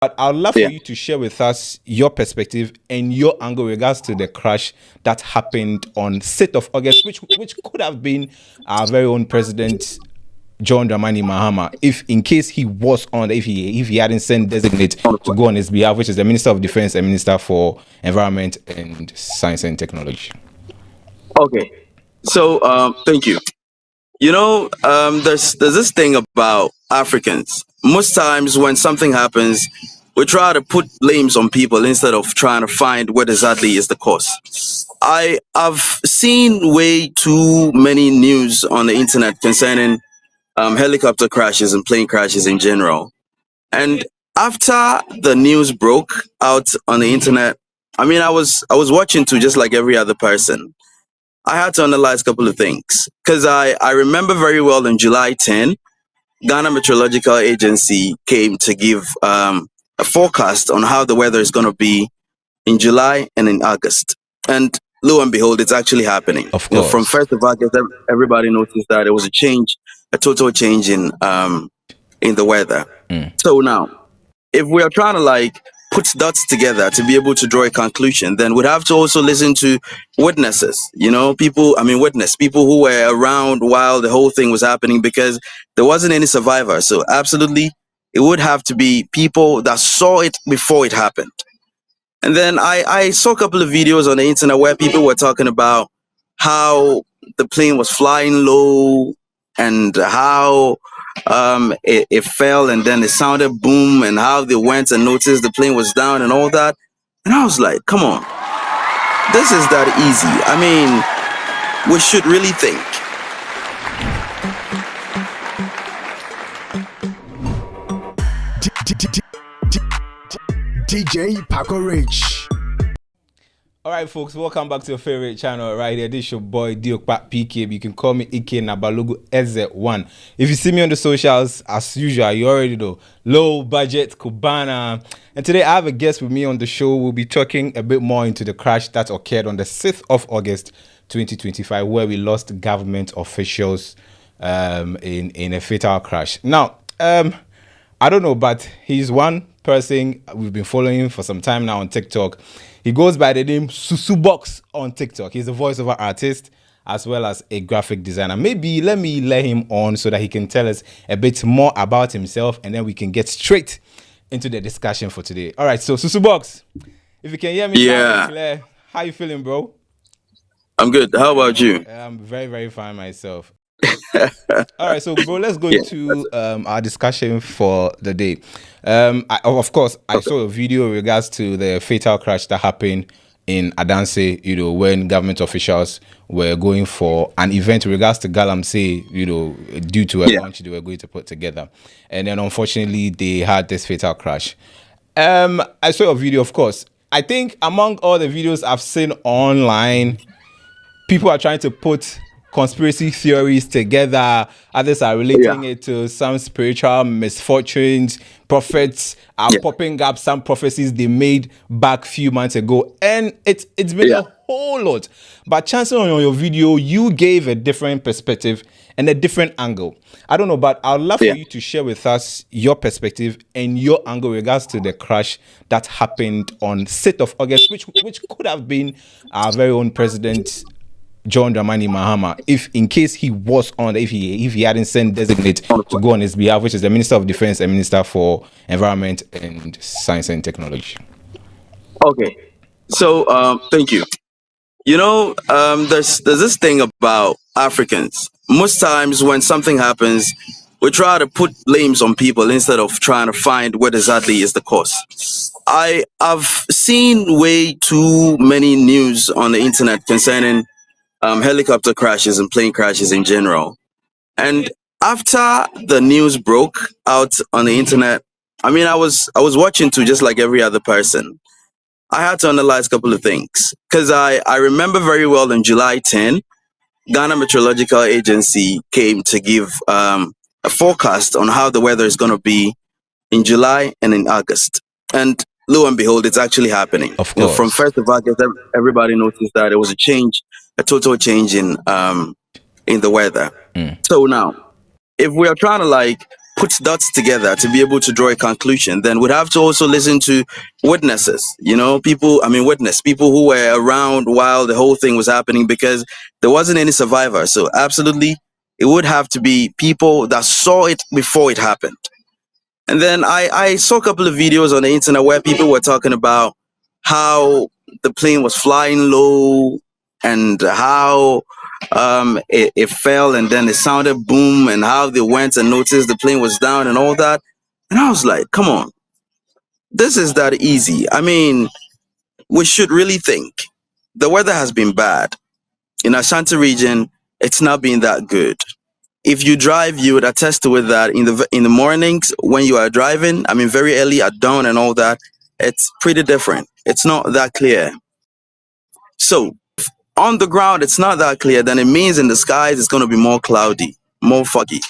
But I'd love for you to share with us your perspective and your angle in regards to the crash that happened on 6th of August, which could have been our very own President John Dramani Mahama, if in case he was on, if he hadn't sent designate to go on his behalf, which is the Minister of Defense and Minister for Environment and Science and Technology. Okay, so thank you. There's this thing about Africans. Most times when something happens, we try to put blames on people instead of trying to find what exactly is the cause. I've seen way too many news on the internet concerning helicopter crashes and plane crashes in general. And after the news broke out on the internet, I was watching too, just like every other person. I had to analyze a couple of things because I remember very well on July 10, Ghana Meteorological Agency came to give a forecast on how the weather is going to be in July and in August. And lo and behold, it's actually happening. Of From course. 1st of August, everybody noticed that there was a change, a total change in the weather. So now, if we are trying to put dots together to be able to draw a conclusion, then we'd have to also listen to witnesses, people who were around while the whole thing was happening, because there wasn't any survivor. So absolutely, it would have to be people that saw it before it happened. And then I saw a couple of videos on the internet where people were talking about how the plane was flying low and how it fell and then it sounded boom, and how they went and noticed the plane was down and all that. And I was like, come on, this is that easy. We should really think. DJ Paco Rich. All right, folks, welcome back to your favorite channel right here. This is your boy Diokpa PK. You can call me Ike Nabalogo Eze1. If you see me on the socials, as usual, you already know, low budget Cubana. And today I have a guest with me on the show. We'll be talking a bit more into the crash that occurred on the 6th of August 2025, where we lost government officials in a fatal crash. Now, I don't know, but he's one person we've been following for some time now on TikTok. He goes by the name Susubox on TikTok. He's a voiceover artist as well as a graphic designer. Maybe let me let him on so that he can tell us a bit more about himself, and then we can get straight into the discussion for today. All right, so Susubox, if you can hear me, Yeah, clear, how you feeling, bro? I'm good. How about you? I'm very, very fine myself. All right, so bro, let's go Yeah. into our discussion for the day. Of course, I saw a video in regards to the fatal crash that happened in Adanse, when government officials were going for an event in regards to Galamsey, due to a Yeah. launch they were going to put together. And then unfortunately, they had this fatal crash. I saw a video, of course. I think among all the videos I've seen online, people are trying to put conspiracy theories together. Others are relating it to some spiritual misfortunes. Prophets are popping up some prophecies they made back a few months ago, and it's been a whole lot. But chancing on your video, you gave a different perspective and a different angle. I don't know, but I'd love for you to share with us your perspective and your angle in regards to the crash that happened on 6th of August, which could have been our very own President John Dramani Mahama, if in case he was on, if he hadn't sent designate to go on his behalf, which is the Minister of Defense and Minister for Environment and Science and Technology. Okay, so thank you. There's this thing about Africans. Most times when something happens, we try to put blames on people instead of trying to find what exactly is the cause. I've seen way too many news on the internet concerning helicopter crashes and plane crashes in general. And after the news broke out on the internet, I was watching too, just like every other person. I had to analyze a couple of things because I remember very well on July 10, Ghana Meteorological Agency came to give a forecast on how the weather is going to be in July and in August. And lo and behold, it's actually happening. Of From course. 1st of August, everybody noticed that there was a change, a total change in the weather. So now, if we are trying to put dots together to be able to draw a conclusion, then we'd have to also listen to witnesses, people, people who were around while the whole thing was happening, because there wasn't any survivor. So absolutely, it would have to be people that saw it before it happened. And then I saw a couple of videos on the internet where people were talking about how the plane was flying low, and how it fell, and then it sounded boom, and how they went and noticed the plane was down and all that. And I was like, come on, this is that easy. I mean, we should really think. The weather has been bad. In Ashanti region, it's not been that good. If you drive, you would attest to it that in the mornings when you are driving, I mean very early at dawn and all that, it's pretty different. It's not that clear. So on the ground, it's not that clear. Then it means in the skies it's going to be more cloudy, more foggy.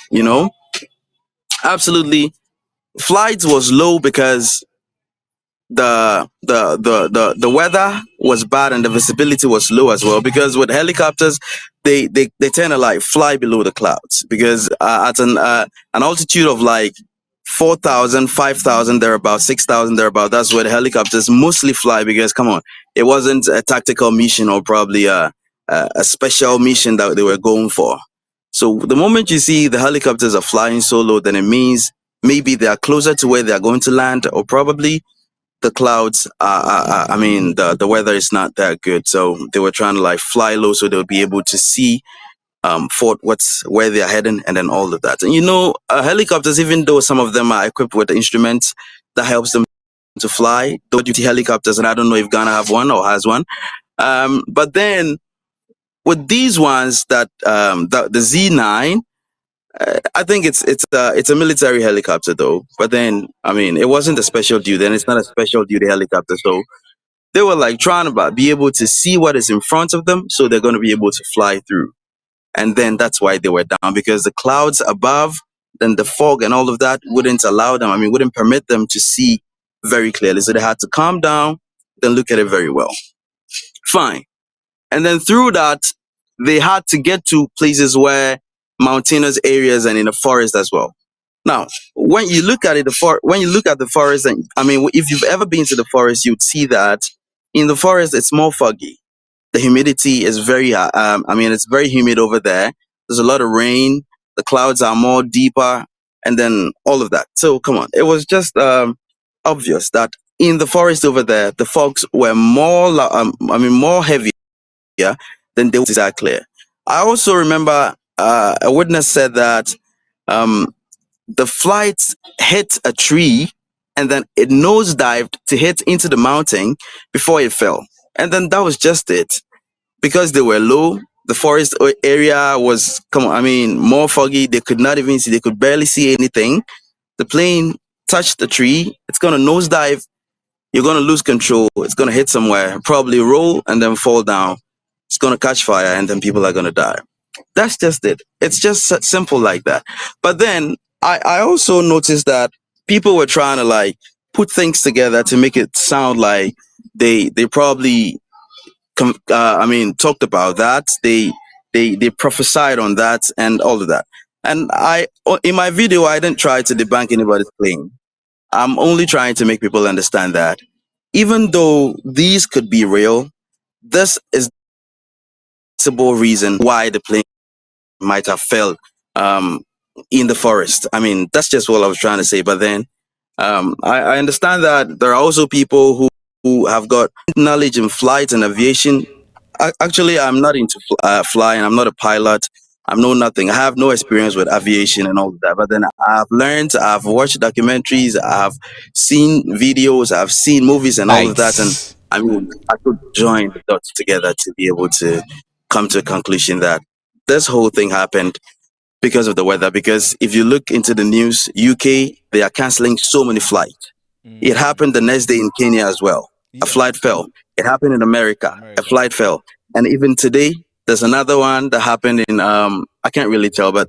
Absolutely. Flights was low because the weather was bad and the visibility was low as well, because with helicopters they tend to like fly below the clouds, because at an altitude of like 4,000, 5,000 thereabout, 6,000 thereabout, that's where the helicopters mostly fly, because come on, it wasn't a tactical mission or probably a special mission that they were going for. So the moment you see the helicopters are flying so low, then it means maybe they are closer to where they are going to land, or probably the clouds I mean the weather is not that good, so they were trying to like fly low so they'll be able to see for what's where they're heading, and then all of that. And helicopters, even though some of them are equipped with instruments that helps them to fly, though duty helicopters, and I don't know if Ghana have one or has one, but then with these ones that the Z9, I think it's a military helicopter though. But then I mean, it wasn't a special duty, and it's not a special duty helicopter. So they were like trying to be able to see what is in front of them, so they're going to be able to fly through. And then that's why they were down, because the clouds above, then the fog and all of that wouldn't allow them. I mean, wouldn't permit them to see very clearly. So they had to calm down, then look at it very well. Fine. And then through that, they had to get to places where mountainous areas and in the forest as well. Now, when you look at it, when you look at the forest, and I mean, if you've ever been to the forest, you'd see that in the forest it's more foggy. The humidity is very, I mean, it's very humid over there. There's a lot of rain. The clouds are more deeper, and then all of that. So come on, it was just obvious that in the forest over there, the fogs were more, more heavy then they was that clear. I also remember a witness said that the flight hit a tree, and then it nosedived to hit into the mountain before it fell. And then that was just it. Because they were low, the forest area was, I mean, more foggy. They could not even see, they could barely see anything. The plane touched the tree, it's going to nosedive, you're going to lose control, it's going to hit somewhere, probably roll and then fall down. It's going to catch fire, and then people are going to die. That's just it. It's just simple like that. But then I also noticed that people were trying to like put things together to make it sound like they probably talked about that. They prophesied on that and all of that. And in my video, I didn't try to debunk anybody's claim. I'm only trying to make people understand that even though these could be real, this is possible reason why the plane might have fell in the forest. I mean, that's just what I was trying to say. But then I understand that there are also people who have got knowledge in flight and aviation. Actually, I'm not into flying. I'm not a pilot. I'm no nothing. I have no experience with aviation and all of that. But then I've learned, I've watched documentaries, I've seen videos, I've seen movies and all of that. And Nice. I mean, I could join the dots together to be able to come to a conclusion that this whole thing happened because of the weather. Because if you look into the news, UK, they are canceling so many flights. It happened the next day in Kenya as well. A Yeah. flight fell. It happened in America. A America. flight fell. And even today, there's another one that happened in, I can't really tell, but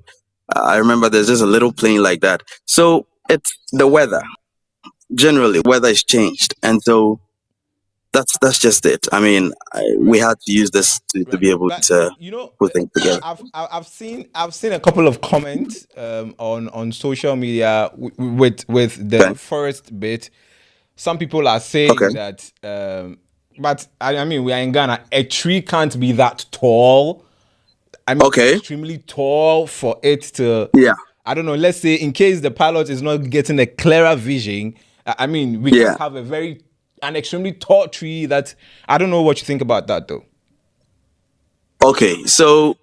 I remember there's just a little plane like that. So it's the weather. Generally, weather is changed. And so That's just it. I mean, we Right. had to use this to Right. be able But to put things together. I've seen a couple of comments on social media with the Okay. first bit. Some people are Okay. saying that, but I mean, we are in Ghana. A tree can't be that tall. I mean, Okay. extremely tall for it to. Yeah. I don't know. Let's say in case the pilot is not getting a clearer vision. I mean, we can't Yeah. have an extremely tall tree. That I don't know what you think about that though. Okay. So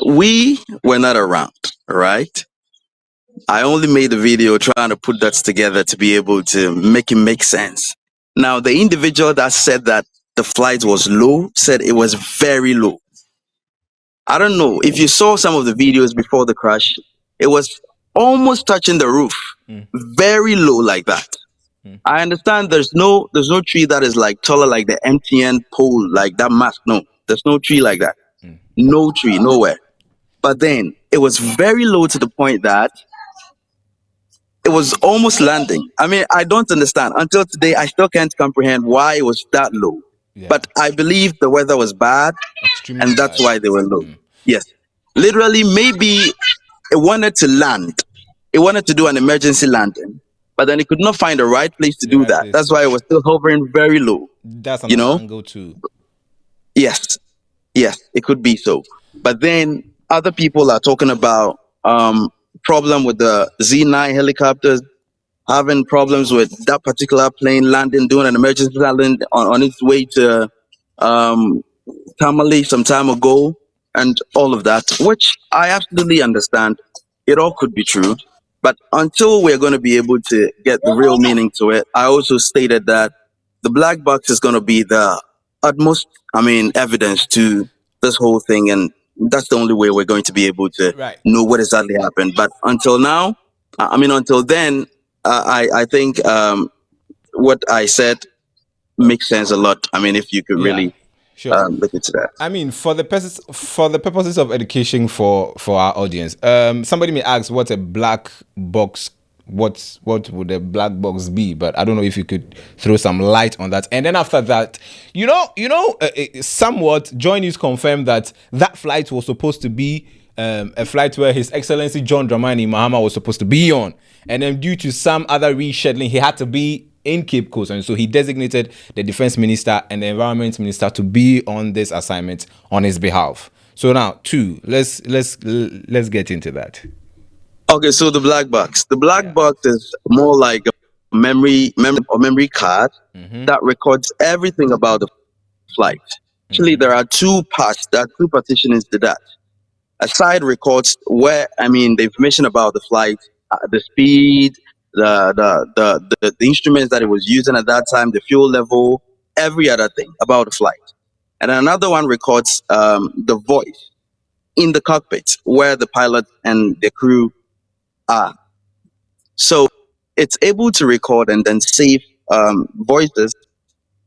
we were not around, right? I only made the video trying to put that together to be able to make it make sense. Now, the individual that said that the flight was low said it was very low. I don't know if you saw some of the videos before the crash, it was almost touching the roof, very low like that. I understand there's no tree that is like taller like the MTN pole, like that mast. No, there's no tree like that. No tree, nowhere. But then it was very low to the point that it was almost landing. I mean, I don't understand. Until today, I still can't comprehend why it was that low. Yeah, But I believe the weather was bad, extremely and that's bad. why they were low. Yes. Literally, maybe it wanted to land. It wanted to do an emergency landing, but then it could not find the right place to The do right that. place That's to. why it was still hovering very low. That's You another know? angle too. Yes. Yes, it could be so. But then other people are talking about problem with the Z9 helicopters, having problems with that particular plane landing, doing an emergency landing on its way to um, Tamale some time ago, and all of that, which I absolutely understand. It all could be true. But until we're going to be able to get the real meaning to it, I also stated that the black box is going to be the utmost, evidence to this whole thing. And that's the only way we're going to be able to Right. know what exactly happened. But until now, until then, I think what I said makes sense a lot. I mean, if you could Yeah. really Sure. look into that. I mean, for the purposes of education for our audience, somebody may ask what a black box. What would a black box be? But I don't know if you could throw some light on that. And then after that, somewhat Joy News confirmed that that flight was supposed to be a flight where His Excellency John Dramani Mahama was supposed to be on, and then due to some other rescheduling, he had to be in Cape Coast, and so he designated the defense minister and the environment minister to be on this assignment on his behalf. So now, let's get into that. Okay, so the black box. The black Yeah. box is more like a memory card that records everything about the flight. Actually, there are two parts. There are two partitions to that. A side records where the information about the flight, the speed, the instruments that it was using at that time, the fuel level, every other thing about the flight. And another one records the voice in the cockpit where the pilot and the crew are. So it's able to record and then save voices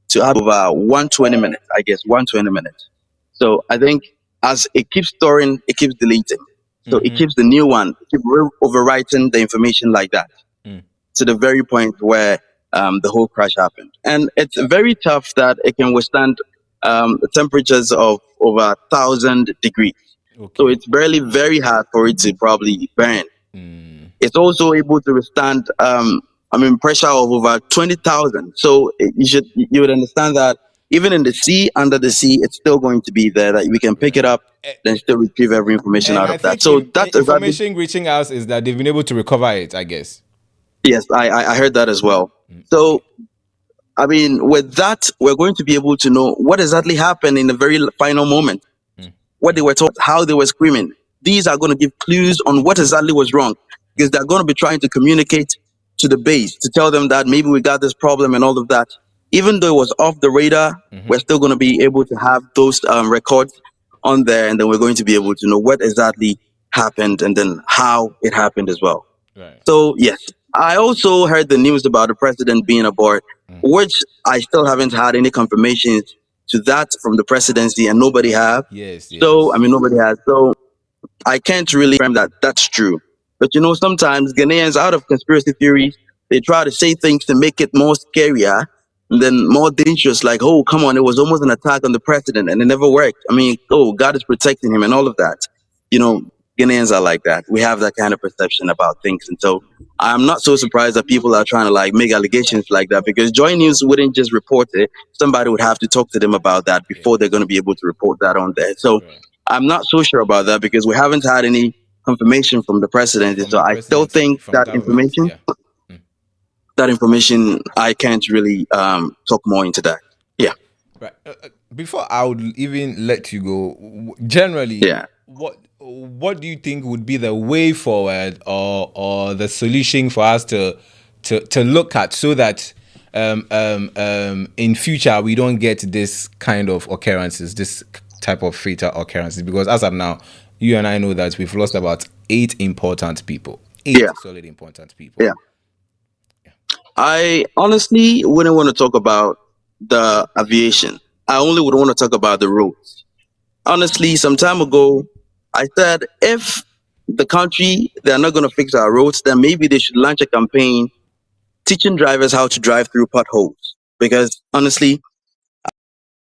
to have over 120 minutes, I guess, 120 minutes. So I think as it keeps storing, it keeps deleting. So it keeps the new one, keep overwriting the information like that to the very point where the whole crash happened. And it's very tough that it can withstand temperatures of over 1,000 degrees. So Okay. it's barely very hard for it to probably burn. It's also able to withstand pressure of over 20,000. So you would understand that even in the sea, under the sea, it's still going to be there, that we can pick it Right. up, then still retrieve every information And out I of that. think So that's exactly. information reaching us is that they've been able to recover it, I guess. Yes, I heard that as well. Okay. So with that, we're going to be able to know what exactly happened in the very final moment, what they were told, how they were screaming. These are going to give clues on what exactly was wrong, because they're going to be trying to communicate to the base to tell them that maybe we got this problem and all of that. Even though it was off the radar, we're still going to be able to have those records on there, and then we're going to be able to know what exactly happened and then how it happened as well. Right. So yes, I also heard the news about the president being aboard, which I still haven't had any confirmations to that from the presidency, and nobody have. Yes, So yes. nobody has. So I can't really confirm that that's true. But sometimes Ghanaians, out of conspiracy theories, they try to say things to make it more scarier And then more dangerous, like, oh, come on, it was almost an attack on the president and it never worked. I mean, oh, God is protecting him and all of that. You know, Ghanaians are like that. We have that kind of perception about things. And so I'm not so surprised that people are trying to like make allegations like that, because Joy News wouldn't just report it. Somebody would have to talk to them about that before they're going to be able to report that on there. So Right. I'm not so sure about that because we haven't had any confirmation from the president. From So the I still president, think from government. Yeah. that information, I can't really talk more into that. Yeah. Right. Before I would even let you go, generally, Yeah. what do you think would be the way forward, or the solution for us to look at, so that in future we don't get this kind of occurrences, this type of fatal occurrences? Because as of now, you and I know that we've lost about 8 important people, 8 Yeah. solid important people. Yeah. I honestly wouldn't want to talk about the aviation. I only would want to talk about the roads. Honestly, some time ago, I said if the country, they're not going to fix our roads, then maybe they should launch a campaign teaching drivers how to drive through potholes. Because honestly,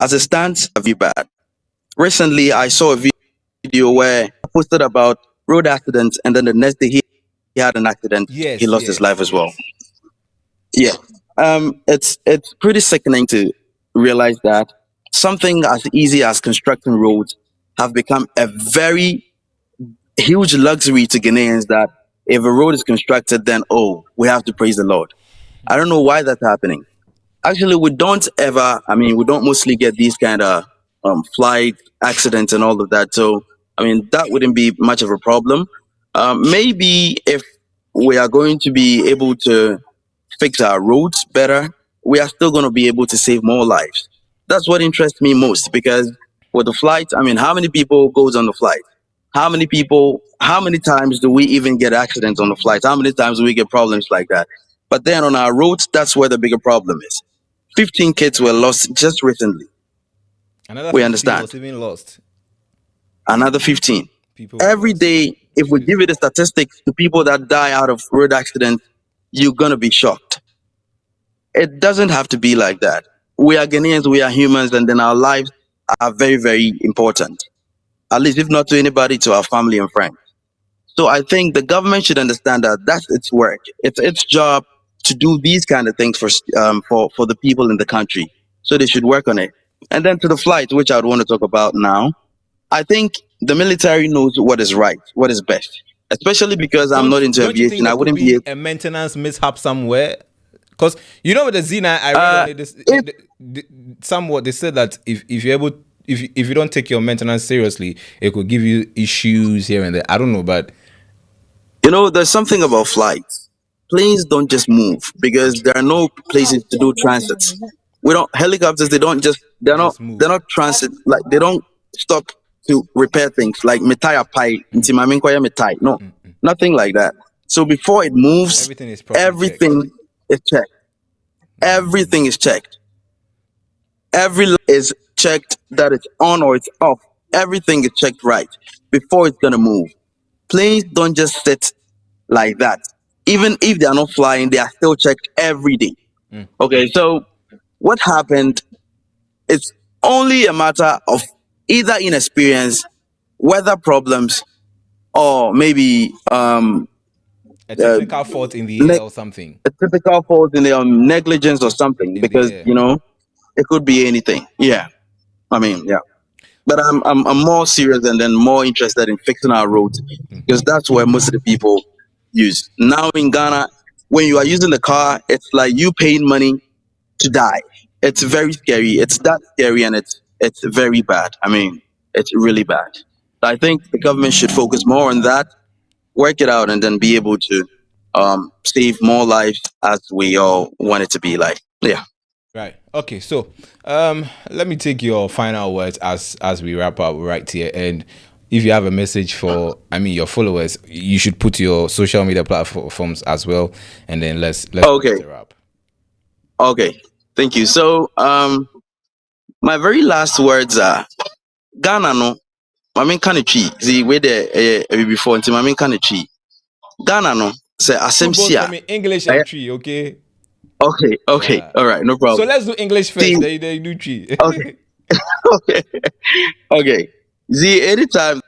as it stands, very bad. Recently, I saw a video where I posted about road accidents, and then the next day he had an accident. He Yes, lost his life as well. yes. Yeah. It's pretty sickening to realize that something as easy as constructing roads have become a very huge luxury to Ghanaians, that if a road is constructed, then oh, we have to praise the Lord. I don't know why that's happening. Actually, we don't mostly get these kind of flight accidents and all of that. So, I mean, that wouldn't be much of a problem. Maybe if we are going to be able to fix our roads better, we are still going to be able to save more lives. That's what interests me most, because with the flight, I mean, how many people goes on the flight? How many times do we even get accidents on the flight? How many times do we get problems like that? But then on our roads, that's where the bigger problem is. 15 kids were lost just recently. Another We 15 understand. was even lost. Another 15. People were Every lost. day, if we give you the statistics to people that die out of road accidents, you're going to be shocked. It doesn't have to be like that. We are Ghanaians, we are humans, and then our lives are very, very important. At least, if not to anybody, to our family and friends. So I think the government should understand that that's its work. It's its job to do these kind of things for the people in the country. So they should work on it. And then to the flight, which I'd want to talk about now, I think the military knows what is right, what is best. Especially because I'm not into Don't you think aviation, I there could wouldn't be be able. a maintenance mishap somewhere? Because you know, with the Z9, I read on it, somewhat they said that if you're able, if you don't take your maintenance seriously, it could give you issues here and there. I don't know, but You know, there's something about flights. Planes don't just move because there are no places to do transits. We don't helicopters. just move. They're not transit. Like they don't stop to repair things. Like metaya pai, nti mame nkoya metai. No, nothing like that. So before it moves, Everything is properly everything checked. is checked. Everything is checked. Every light is checked that it's on or it's off. Everything is checked right before it's gonna move. Planes don't just sit like that. Even if they are not flying, they are still checked every day. Okay, so what happened? It's only a matter of either inexperience, weather problems, or maybe A uh, technical fault in the ne- air or something a typical fault in the negligence or something. in the Because air. it could be anything. Yeah, I mean, yeah. But Oh, I'm more serious and then more interested in fixing our roads, because that's where most of the people use. Now in Ghana, when you are using the car, it's like you paying money to die. It's very scary. It's that scary, and it's very bad. I mean, it's really bad. I think the government should focus more on that, work it out, and then be able to save more lives as we all want it to be like. Yeah. right. Okay. So, let me take your final words as we wrap up right here. And if you have a message for, your followers, you should put your social media platforms as well. And then let's Okay. wrap. Okay. Thank you. So my very last words are Ghana no. Mame kan tree. See where the before until mame kan tree. Ghana no say Put both, asemsia. English and tree, okay? Okay. Yeah. All right, no So problem. let's do English See, first. They do three. okay, okay, okay. See, anytime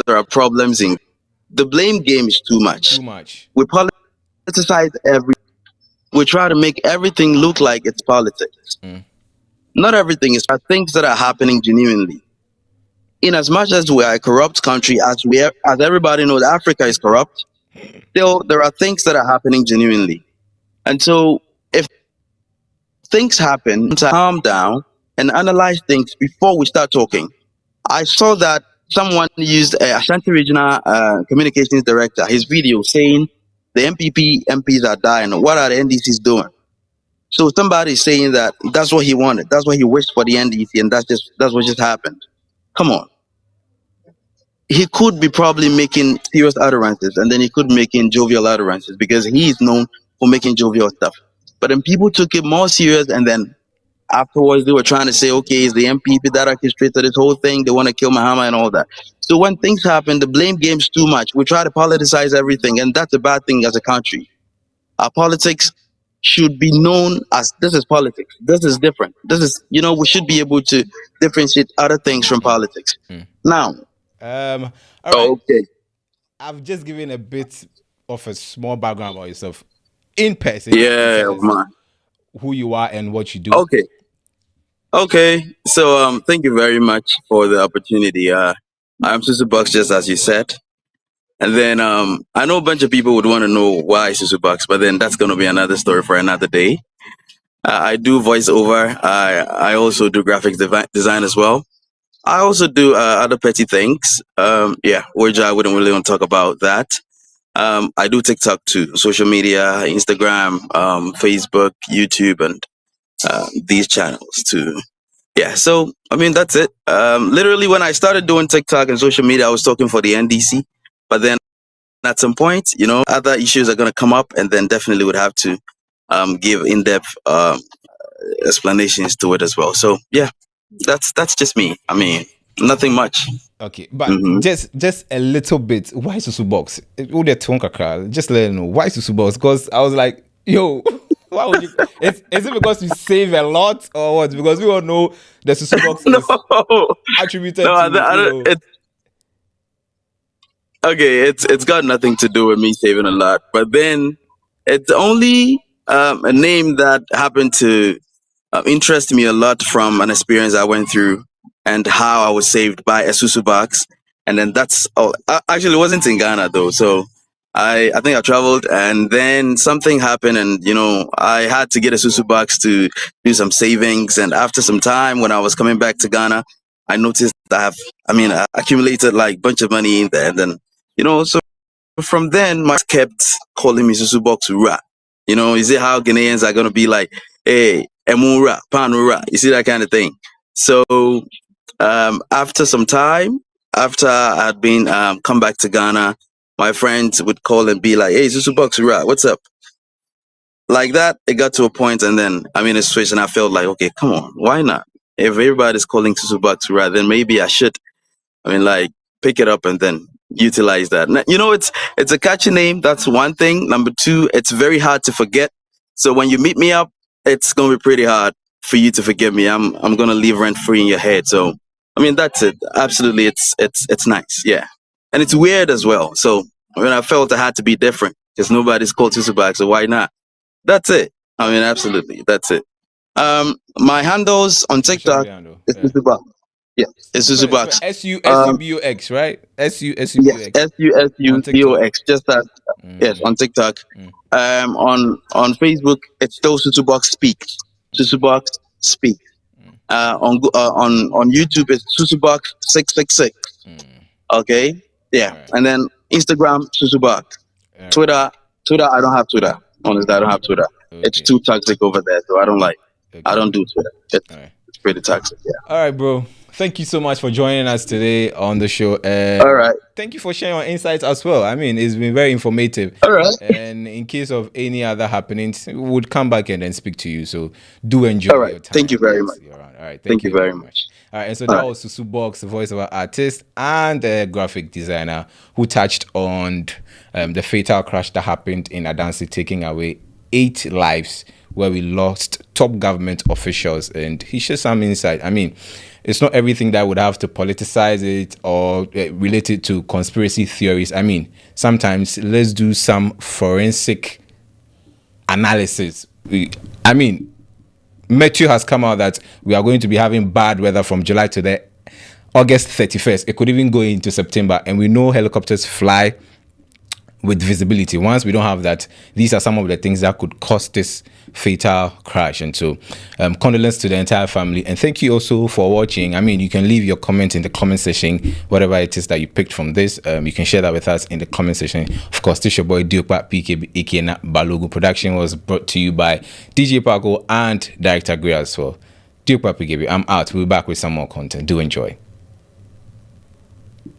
there are problems in the blame game is too Too much. much. We politicize every. We try to make everything look like it's politics. Mm. Not everything is things that are happening genuinely. In as much as we are a corrupt country, as everybody knows, Africa is corrupt. Still, there are things that are happening genuinely. And so, if things happen, to calm down and analyze things before we start talking. I saw that someone used Ashanti Regional Communications Director, his video saying the MPP MPs are dying. What are the NDCs doing? So somebody is saying that that's what he wanted, that's what he wished for the NDC, and that's what just happened. Come on, he could be probably making serious utterances, and then he could making jovial utterances because he is known for making jovial stuff. But then people took it more serious, and then afterwards they were trying to say, okay, it's the MPP that orchestrated this whole thing. They want to kill Mahama and all that. So when things happen, the blame game's too much. We try to politicize everything, and that's a bad thing as a country. Our politics should be known as this is politics. This is different. This is, we should be able to differentiate other things from politics. Now, All right. okay. I've just given a bit of a small background about yourself in person. Yeah, Tell us man. who you are and what you do. Okay. Okay. So thank you very much for the opportunity. I'm Susu Bucks, just as you said. And then I know a bunch of people would want to know why Susu Bucks, but then that's gonna be another story for another day. I do voiceover. I also do design as well. I also do other petty things. Yeah, which I wouldn't really want to talk about that. I do TikTok too, social media, Instagram, Facebook, YouTube, and these channels too. Yeah, so I mean that's it. Literally, when I started doing TikTok and social media, I was talking for the NDC, but then at some point, other issues are gonna come up, and then definitely would have to give in-depth explanations to it as well. So yeah, that's just me. I mean, nothing much. Okay, but Hmm. just a little bit. Why Susu Box? Oh, the Tonka crowd. Just let them know why Susu Box. Because I was like, yo, why would you? Is it because you save a lot or what? Because we all know the Susu Box No, is attributed no, to it's okay. It's got nothing to do with me saving a lot, but then it's only a name that happened to interest me a lot from an experience I went through and how I was saved by a Susu box. And then that's oh, actually it wasn't in Ghana though. So I think I traveled and then something happened and I had to get a Susu box to do some savings. And after some time, when I was coming back to Ghana, I noticed I accumulated like bunch of money in there. And then so from then, my kept calling me Susu Box Ra. Is it how Ghanaians are gonna be like, hey, Emura, Panura? You see that kind of thing. So after some time, after I had been come back to Ghana, my friends would call and be like, hey, Susu Box Ra, what's up? Like that, it got to a point, and then I'm in a situation. I felt like, okay, come on, why not? If everybody's calling Susu Box Ra, then maybe I should. Like pick it up and then utilize that. It's a catchy name. That's one thing. Number two, it's very hard to forget. So when you meet me up, it's gonna be pretty hard for you to forget me. I'm gonna leave rent free in your head. So that's it. Absolutely, it's nice. Yeah, and it's weird as well. So I felt I had to be different because nobody's called Susubak, so why not? That's it. Absolutely, that's it. My handles on social TikTok media handle. is Yeah. Susubak. Yeah, it's Spell Susubak. SUSUBOX, right? Yes, SUSUBOX on TikTok. SUSUBOX. Just that. Yes, on TikTok. Mm. On Facebook, it's still Susubox Speaks. Susubox Speaks. On YouTube, it's Susubox 666. Okay. Yeah, All right. and then Instagram, Susubox. All right. Twitter, I don't have Twitter. Honestly, I don't have Twitter. It's Okay. too toxic over there, so I don't like. I Okay. don't do Twitter. All right. It's pretty toxic. Yeah. All right, bro. Thank you so much for joining us today on the show. All right. Thank you for sharing your insights as well. It's been very informative. All right. And in case of any other happenings, we would come back and then speak to you. So do enjoy All right. your time. Thank you very much. You're around. All right. Thank you very much. All right. And so All that right. was Susu Box, voiceover artist and a graphic designer who touched on the fatal crash that happened in Adansi, taking away 8 lives where we lost top government officials, and he shared some insight. I mean, it's not everything that would have to politicize it or relate it to conspiracy theories. I mean, sometimes let's do some forensic analysis. I mean, Meteo has come out that we are going to be having bad weather from July to the August 31st. It could even go into September, and we know helicopters fly with visibility. Once we don't have that, these are some of the things that could cause this fatal crash. And so condolences to the entire family, and thank you also for watching. I mean, you can leave your comment in the comment section, whatever it is that you picked from this. You can share that with us in the comment section. Of course, this your boy Diokpa PKB aka Balogu. Production was brought to you by DJ Paco and Director Gray as well. Diokpa PKB, I'm out. We'll be back with some more content. Do enjoy.